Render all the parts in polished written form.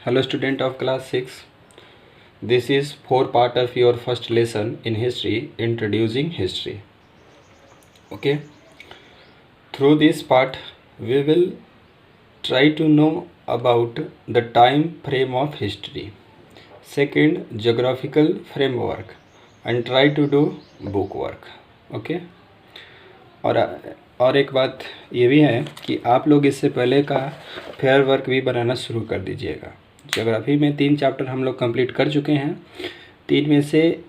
Hello student of class 6. This is 4 part of your first lesson in history, introducing history. Okay. Through this part we will try to know about the time frame of history. Second, geographical framework and try to do book work. Okay. और एक बात ये भी है कि आप लोग इससे पहले का फेयर वर्क भी बनाना शुरू कर दीजिएगा। ज्योग्राफी में 3 चैप्टर हम लोग कंप्लीट कर चुके हैं। 3 में से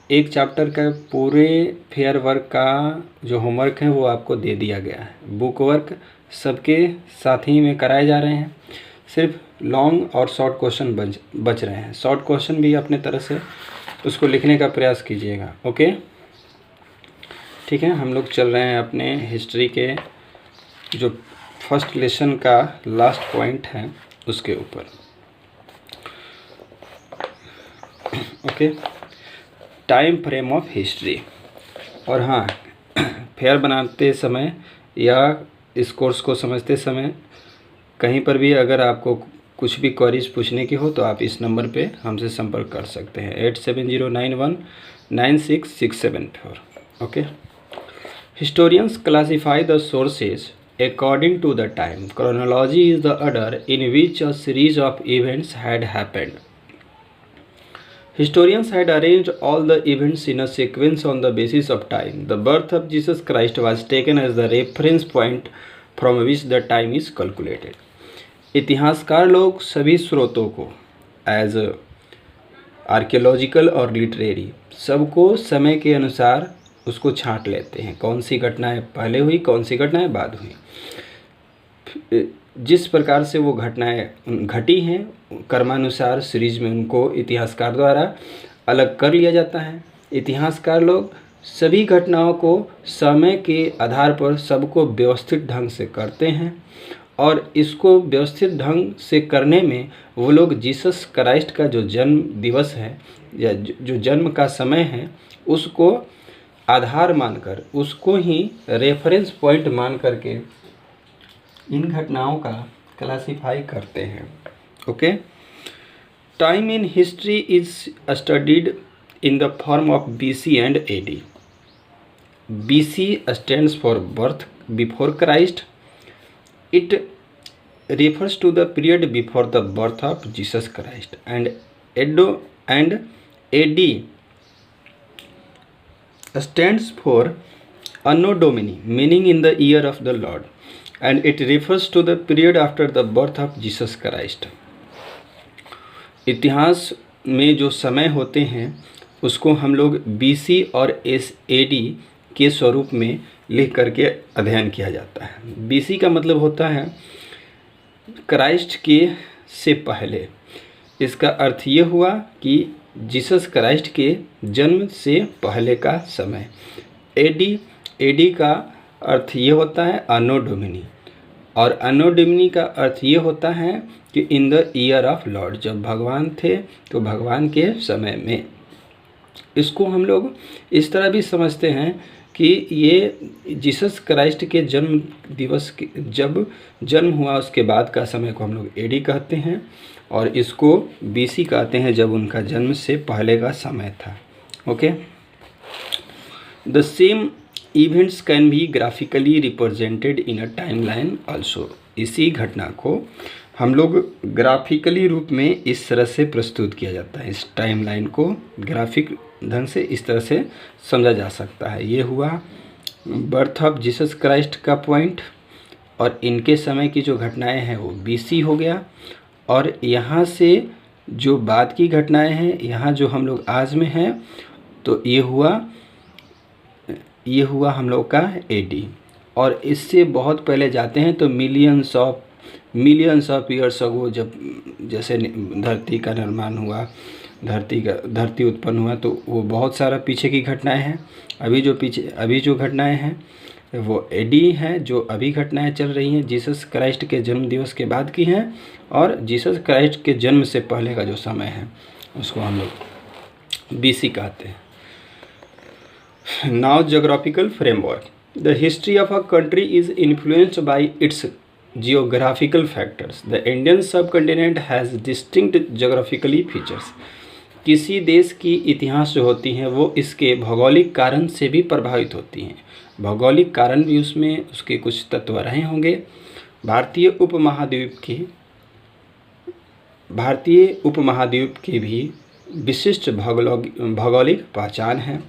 एक चैप्टर का पूरे फेयर वर्क का जो होमवर्क है वो आपको दे दिया गया है। बुक वर्क सबके साथ ही में कराए जा रहे हैं, सिर्फ लॉन्ग और शॉर्ट क्वेश्चन बच रहे हैं। शॉर्ट क्वेश्चन भी अपने तरह से उसको लिखने का प्रयास कीजिएगा। ओके, ठीक है। हम लोग चल रहे हैं अपने हिस्ट्री के जो फर्स्ट लेसन का लास्ट पॉइंट है उसके ऊपर। Okay, time frame of history. और हाँ, फेयर बनाते समय या इस कोर्स को समझते समय कहीं पर भी अगर आपको कुछ भी क्वेरीज पूछने की हो तो आप इस नंबर पे हमसे संपर्क कर सकते हैं 8709196674। Okay. Historians classify the sources according to the time. Chronology is the order in which a series of events had happened. Historians had arranged all the events in a sequence on the basis of time. The birth of Jesus Christ was taken as the reference point from which the time is calculated. इतिहासकार लोग सभी स्रोतों को as archaeological और literary सबको समय के अनुसार उसको छांट लेते हैं। कौन सी घटनाएं पहले हुई, कौन सी घटनाएं बाद हुई। जिस प्रकार से वो घटनाएं घटी हैं क्रमानुसार सीरीज में उनको इतिहासकार द्वारा अलग कर लिया जाता है। इतिहासकार लोग सभी घटनाओं को समय के आधार पर सबको व्यवस्थित ढंग से करते हैं और इसको व्यवस्थित ढंग से करने में वो लोग जीसस क्राइस्ट का जो जन्म दिवस है या जो जन्म का समय है उसको आधार मानकर, उसको ही रेफरेंस पॉइंट मान करके इन घटनाओं का क्लासिफाई करते हैं। Okay, time in history is studied in the form of BC and AD. BC stands for birth before Christ. It refers to the period before the birth of Jesus Christ, and AD stands for Anno Domini, meaning in the year of the Lord, and it refers to the period after the birth of Jesus Christ. इतिहास में जो समय होते हैं उसको हम लोग BC और AD के स्वरूप में लिख करके अध्ययन किया जाता है। BC का मतलब होता है क्राइस्ट के से पहले। इसका अर्थ ये हुआ कि जीसस क्राइस्ट के जन्म से पहले का समय। AD का अर्थ ये होता है अन्नो डोमिनी, और अन्नो डोमिनी का अर्थ ये होता है कि in the year of Lord, जब भगवान थे तो भगवान के समय में। इसको हम लोग इस तरह भी समझते हैं कि ये जीसस क्राइस्ट के जन्म दिवस के जब जन्म हुआ उसके बाद का समय को हम लोग AD कहते हैं, और इसको BC कहते हैं जब उनका जन्म से पहले का समय था। Okay, the same events can be graphically represented in a timeline also. इसी घटना को हम लोग ग्राफिकली रूप में इस तरह से प्रस्तुत किया जाता है। इस टाइमलाइन को ग्राफिक ढंग से इस तरह से समझा जा सकता है। ये हुआ बर्थ ऑफ जीसस क्राइस्ट का पॉइंट, और इनके समय की जो घटनाएं हैं वो BC हो गया, और यहाँ से जो बाद की घटनाएं हैं यहाँ जो हम लोग आज में हैं तो ये हुआ हम लोग का AD। और इससे बहुत पहले जाते हैं तो मिलियंस ऑफ ईयर्स अगो, जब जैसे धरती का निर्माण हुआ, धरती उत्पन्न हुआ, तो वो बहुत सारा पीछे की घटनाएं हैं। अभी जो घटनाएं हैं वो AD हैं, जो अभी घटनाएं चल रही हैं जीसस क्राइस्ट के जन्म दिवस के बाद की हैं, और जीसस क्राइस्ट के जन्म से पहले का जो समय है उसको हम लोग BC कहते हैं। Now geographical framework. The history of a country is influenced by it's geographical factors. The Indian subcontinent has distinct geographically features. किसी देश की इतिहास जो होती हैं वो इसके भौगोलिक कारण से भी प्रभावित होती हैं। भौगोलिक कारण भी उसमें उसके कुछ तत्व रहे होंगे। भारतीय उपमहाद्वीप की भी विशिष्ट भौगोलिक पहचान है।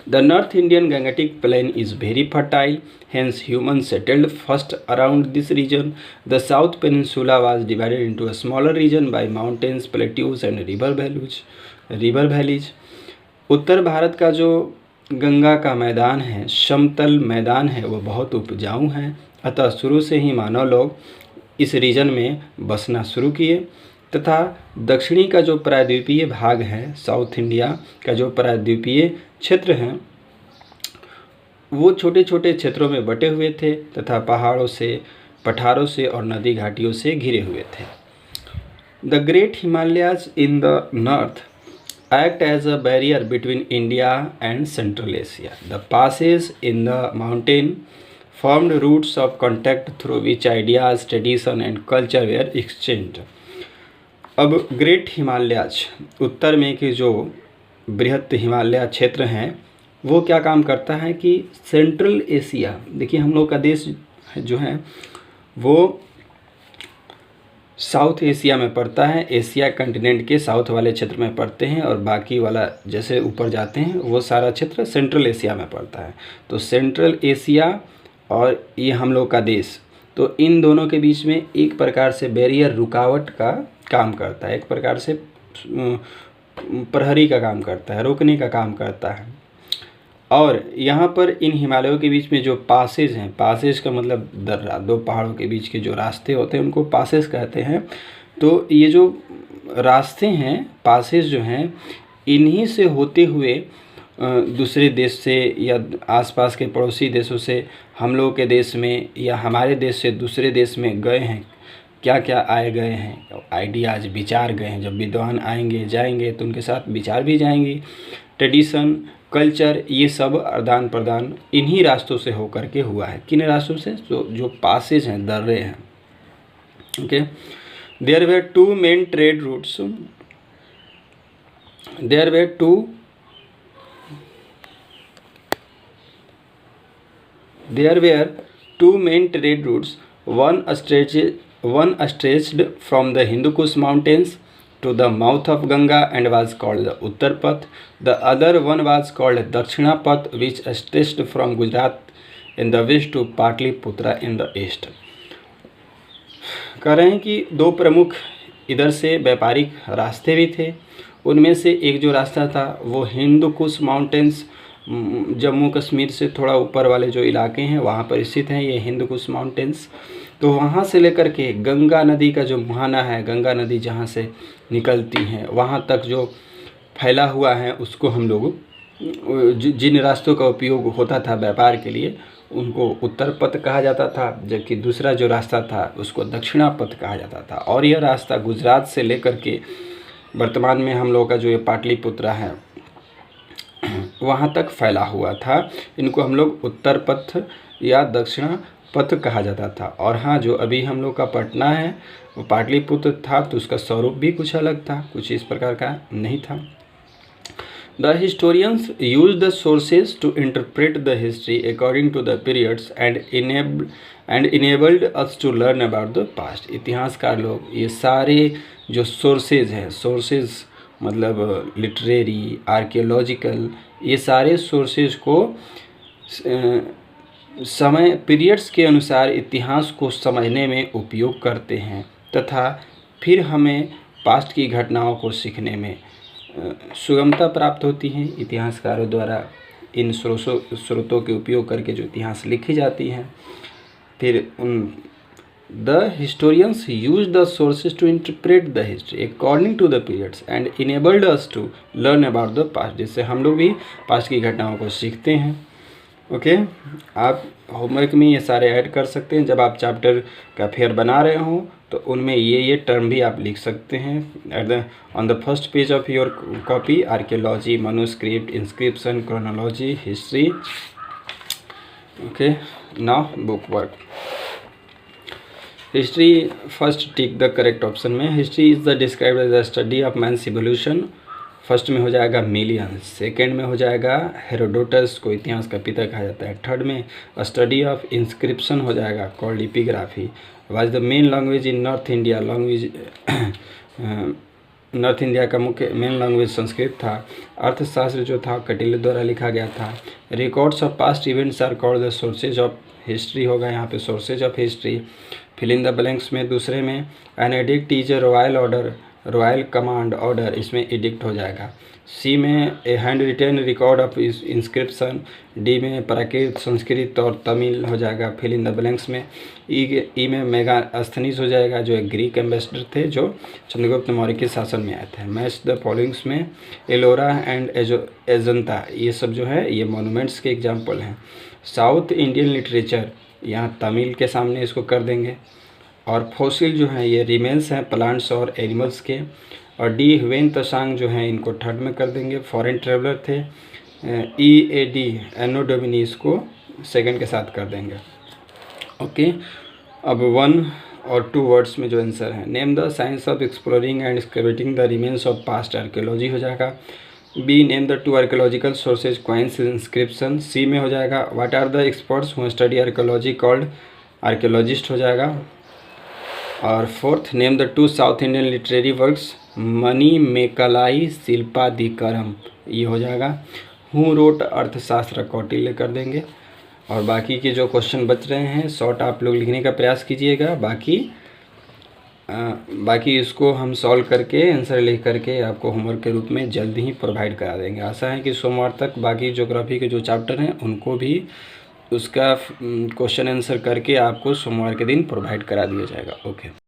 The North Indian Gangetic Plain is very fertile, hence humans settled first around this region. The South Peninsula was divided into a smaller region by mountains, plateaus and river valleys. उत्तर भारत का जो गंगा का मैदान है, समतल मैदान है, वो बहुत उपजाऊ हैं। अतः शुरू से ही मानव लोग इस रीजन में बसना शुरू किए तथा दक्षिणी का जो प्रायद्वीपीय भाग है, साउथ इंडिया का जो प्रायद्वीपीय क्षेत्र हैं, वो छोटे छोटे क्षेत्रों में बटे हुए थे तथा पहाड़ों से, पठारों से और नदी घाटियों से घिरे हुए थे। The great Himalayas in the north act as a barrier between India and Central Asia. The passes in the mountain formed routes of contact through which ideas, tradition and culture were exchanged. अब great Himalayas, उत्तर में के जो बृहत हिमालय क्षेत्र हैं, वो क्या काम करता है कि सेंट्रल एशिया, देखिए हम लोग का देश जो है वो साउथ एशिया में पड़ता है। एशिया कंटिनेंट के साउथ वाले क्षेत्र में पड़ते हैं और बाकी वाला जैसे ऊपर जाते हैं वो सारा क्षेत्र सेंट्रल एशिया में पड़ता है। तो सेंट्रल एशिया और ये हम लोग का देश, तो इन दोनों के बीच में एक प्रकार से बैरियर, रुकावट का काम करता है, एक प्रकार से प्रहरी का काम करता है, रोकने का काम करता है। और यहाँ पर इन हिमालयों के बीच में जो पासेज हैं, पासेज का मतलब दर्रा, दो पहाड़ों के बीच के जो रास्ते होते हैं उनको पासेज कहते हैं। तो ये जो रास्ते हैं, पासेज जो हैं, इन्हीं से होते हुए दूसरे देश से या आसपास के पड़ोसी देशों से हम लोगों के देश में या हमारे देश से दूसरे देश में गए हैं। क्या क्या आए गए हैं, आइडियाज़, विचार गए हैं। जब विद्वान आएंगे जाएंगे तो उनके साथ विचार भी जाएंगे। ट्रेडिशन, कल्चर, ये सब आदान प्रदान इन्हीं रास्तों से होकर के हुआ है। किन रास्तों से? जो पासेज हैं, दर्रे हैं। Okay, there were two main trade routes, there were two main trade routes, one stretched from the Hindu Kush mountains to the mouth of Ganga and was called the Uttar Path. The other one was called Dakshina Path, which stretched from Gujarat in the west to Patliputra in the east. कह रहे हैं कि दो प्रमुख इधर से व्यापारिक रास्ते भी थे। उनमें से एक जो रास्ता था वो हिंदू कुश माउंटेन्स, जम्मू कश्मीर से थोड़ा ऊपर वाले जो इलाके हैं वहाँ पर स्थित हैं ये हिंदू कुश माउंटेन्स। तो वहाँ से लेकर के गंगा नदी का जो मुहाना है, गंगा नदी जहाँ से निकलती है वहाँ तक जो फैला हुआ है, उसको हम लोग जिन रास्तों का उपयोग होता था व्यापार के लिए उनको उत्तर पथ कहा जाता था, जबकि दूसरा जो रास्ता था उसको दक्षिणा पथ कहा जाता था। और यह रास्ता गुजरात से लेकर के वर्तमान में हम लोग का जो ये पाटलिपुत्रा है वहाँ तक फैला हुआ था। इनको हम लोग उत्तर पथ या दक्षिणा पथ कहा जाता था। और हाँ, जो अभी हम लोग का पटना है वो पाटलिपुत्र था, तो उसका स्वरूप भी कुछ अलग था, कुछ इस प्रकार का नहीं था। The historians use the sources to interpret the history according to the periods and enabled us to learn about the past. इतिहासकार लोग ये सारे जो सोर्सेज हैं, सोर्सेज मतलब लिटरेरी, आर्कियोलॉजिकल, ये सारे सोर्सेज को समय पीरियड्स के अनुसार इतिहास को समझने में उपयोग करते हैं तथा फिर हमें पास्ट की घटनाओं को सीखने में सुगमता प्राप्त होती है। इतिहासकारों द्वारा इन स्रोतों के उपयोग करके जो इतिहास लिखी जाती हैं, फिर the historians use the sources to interpret the history according to the periods and enabled us to learn about the past, जिससे हम लोग भी पास्ट की घटनाओं को सीखते हैं। ओके, आप होमवर्क में ये सारे ऐड कर सकते हैं। जब आप चैप्टर का फेयर बना रहे हो तो उनमें ये टर्म भी आप लिख सकते हैं। On the first page of your copy, archaeology, manuscript, inscription, chronology, history. Okay, now book work. History first tick the correct option में। History is the describe as the study of man's evolution. First में हो जाएगा million. Second में हो जाएगा Herodotus को इतिहास का पिता कहा जाता है। थर्ड में स्टडी ऑफ इंस्क्रिप्शन हो जाएगा called epigraphy. Was the main language in north India. Language north India का मुख्य मेन लैंग्वेज संस्कृत था। अर्थशास्त्र जो था कटिल्य द्वारा लिखा गया था। Records of past events are called the sources of history होगा यहाँ पे sources of history. Fill in the blanks में दूसरे में an edict is a royal order, royal command order, इसमें एडिक्ट हो जाएगा। सी में a hand written record of inscription. D में प्राकृत, संस्कृत और तमिल हो जाएगा फिल इन द ब्लैंक्स में। ई में मेगास्थनीज हो जाएगा जो एक ग्रीक एम्बेसडर थे जो चंद्रगुप्त मौर्य के शासन में आए थे। मैच द फॉलोइंग्स में एलोरा एंड एजंता, ये सब जो है ये मॉन्यूमेंट्स के एग्जाम्पल हैं। साउथ इंडियन लिटरेचर यहाँ तमिल के सामने इसको कर देंगे। और फॉसिल जो हैं ये रिमेन्स हैं प्लांट्स और एनिमल्स के। और डी ह्वेन तसांग जो हैं इनको थर्ड में कर देंगे, फॉरेन ट्रेवलर थे। ई ए डी एनो डोमिनी इसको सेकंड के साथ कर देंगे। ओके, अब 1 और 2 वर्ड्स में जो आंसर है, name the science of exploring and excavating the remains of past archaeology हो जाएगा। B name the 2 archaeological sources coins inscription. C में हो जाएगा what are the experts who study archaeology called archaeologist हो जाएगा। और fourth name the 2 south Indian literary works Manimekalai Silappadikaram, ये हो जाएगा। हु रोट अर्थशास्त्र कौटिल्य कर देंगे। और बाकी के जो क्वेश्चन बच रहे हैं शॉर्ट आप लोग लिखने का प्रयास कीजिएगा। बाकी इसको हम सॉल्व करके आंसर लिख करके आपको होमवर्क के रूप में जल्द ही प्रोवाइड करा देंगे। आशा है कि सोमवार तक बाकी ज्योग्राफी के जो चैप्टर हैं उनको भी उसका क्वेश्चन आंसर करके आपको सोमवार के दिन प्रोवाइड करा दिया जाएगा। ओके।